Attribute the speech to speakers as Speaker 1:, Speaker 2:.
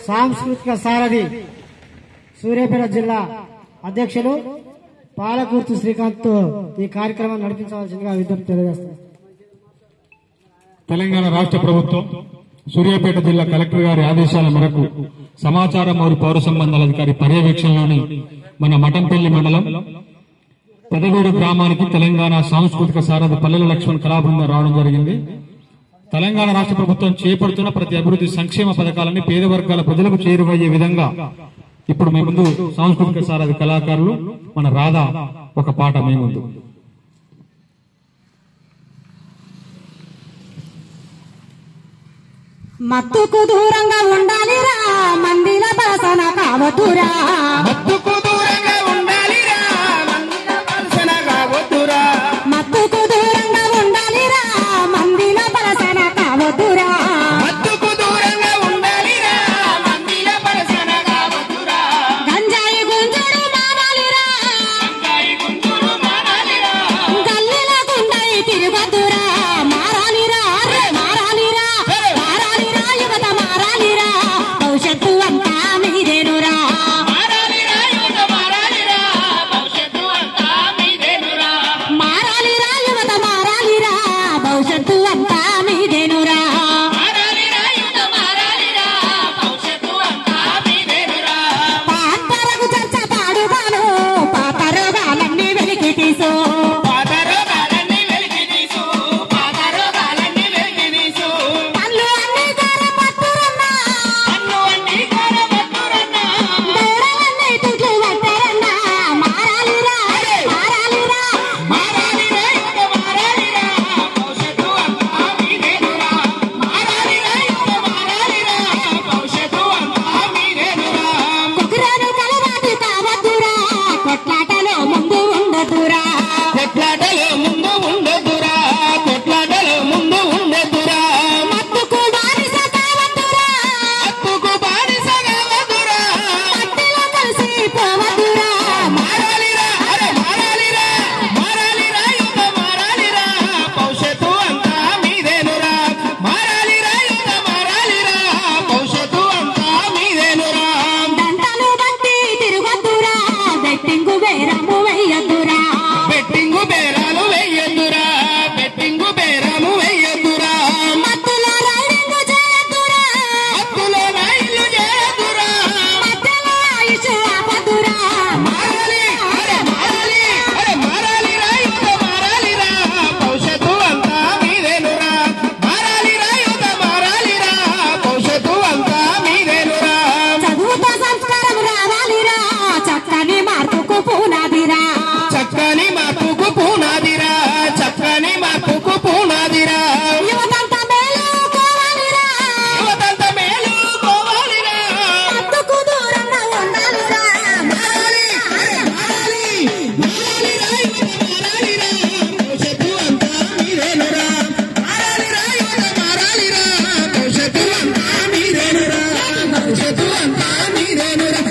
Speaker 1: సాంస్కృతిక సారథి సూర్యాపేట జిల్లా అధ్యక్షులు పాలకుర్తి శ్రీకాంత్ ఈ కార్యక్రమాన్ని నడిపించవలసిందిగా విజ్ఞప్తి తెలియజేస్తున్నారు.
Speaker 2: తెలంగాణ రాష్ట్ర ప్రభుత్వం సూర్యాపేట జిల్లా కలెక్టర్ గారి ఆదేశాల మేరకు సమాచారం మరియు పౌర సంబంధాల అధికారి పర్యవేక్షణలోని మన మఠంపల్లి మండలం పెదగూడు గ్రామానికి తెలంగాణ సాంస్కృతిక సారథి పల్లెల లక్ష్మణ్ కళాబృందం రావడం జరిగింది. తెలంగాణ రాష్ట్ర ప్రభుత్వం చేపడుతున్న ప్రతి అభివృద్ధి సంక్షేమ పథకాలని పేద వర్గాల ప్రజలకు చేరువయ్యే విధంగా ఇప్పుడు మీ ముందు సాంస్కృతిక సారథి కళాకారులు మన రాధా ఒక పాట మీ ముందు.
Speaker 3: మత్తుకు దూరంగా ఉండాలిరా మందిల బాసన కావతురా,
Speaker 4: మత్తుకు దూరంగా ఉండాలిరా మందిల బాసన కావతురా,
Speaker 3: మత్తుకు దూరంగా ఉండాలిరా మందిల బాసన కావతురా,
Speaker 4: మత్తుకు దూరంగా ఉండాలిరా మందిల బాసన కావతురా,
Speaker 3: గంజాయి గుంజుడు మానాలిరా,
Speaker 4: గంజాయి గుంజుడు మానాలిరా,
Speaker 3: గల్లీల గుండయి తిరుగతురా, మారాలిరా రే మారాలిరా, మారాలిరా యువత మారాలిరా, భవిష్యత్తు అంతా మీదేనురా,
Speaker 4: మారాలిరా యువత మారాలిరా, భవిష్యత్తు అంతా మీదేనురా,
Speaker 3: మారాలిరా యువత మారాలిరా, భవిష్యత్తు అంతా మీదేనురా,
Speaker 4: మారాలిరా యువత మారాలిరా, భవిష్యత్తు అంతా మీదేనురా,
Speaker 3: పాతరకు చర్చ పాడుతాను పాత రోగాలన్నీ వెలికి తీసు,
Speaker 4: పాత రోగాలన్నీ వెలికి తీసు, పాత రోగాలన్నీ వెలికి తీసు,
Speaker 3: పళ్ళు అన్ని గార పట్టురన్నా,
Speaker 4: అన్ను అన్ని కోరబట్టురన్నా,
Speaker 3: మేడలన్నీ తుట్లు పట్టరన్నా, మారాలిరా మారాలిరా,
Speaker 4: మారాలిరా యువత మారాలిరా, భవిష్యత్తు అంతా మీదేనురా, మారాలిరా యువత మారాలిరా, భవిష్యత్తు అంతా మీదేనురా,
Speaker 3: కుకురాను కలవాటి కావద్దురా, కొట్లాటలో ముందు ఉండదురా,
Speaker 4: కొట్లాటలో ముందు ఉండదురా, కొట్లాటలో ముందు ఉండదురా,
Speaker 3: మత్తుకు బానిస కావద్దురా,
Speaker 4: మత్తుకు బానిస కావదురా,
Speaker 3: మట్టిలో కలిసి పోవద్దురా,
Speaker 4: మారాలిరా అరే మారాలిరా, మారాలిరా యువత మారాలిరా, భవిష్యత్తు అంతా మీదేనురా, మారాలిరా యువత మారాలిరా, భవిష్యత్తు అంతా మీదేనురా,
Speaker 3: దండలు బట్టి తిరుగద్దురా, బెట్టింగు బేరము వెయ్యద్దురా,
Speaker 4: బెట్టింగు బేరాలు వెయ్యద్దురా, బెట్టింగు బేరాలు వెయ్యద్దురా,
Speaker 3: మత్తులో రైడింగు చేయద్దురా,
Speaker 4: అప్పులో రైళ్లు చేయద్దురా,
Speaker 3: మధ్యలో ఆయుష్ ఆపద్దురా,
Speaker 4: మారాలి అరే మారాలి అరే మారాలిరా యువత మారాలిరా, భవిష్యత్తు అంతా మీదేనురా, మారాలిరా యువత మారాలిరా, భవిష్యత్తు అంతా మీదేనురా,
Speaker 3: చదువుతో సంస్కారం రావాలిరా, చక్కని మార్పుకు పునాదిరా,
Speaker 4: చక్కని మార్పుకు పునాదిరా, చక్కని మార్పుకు పునాదిరా,
Speaker 3: యువతంతా మేలుకోవాలిరా,
Speaker 4: యువతంతా మేలుకోవాలిరా,
Speaker 3: మత్తుకు దూరంగా ఉండాలిరా,
Speaker 4: మారాలి అరే మారాలి, మారాలిరా యువత మారాలిరా, భవిష్యత్తు అంతా మీదేనురా, మారాలిరా యువత మారాలిరా, భవిష్యత్తు అంతా మీదేనురా, భవిష్యత్తు అంతా మీదేనురా.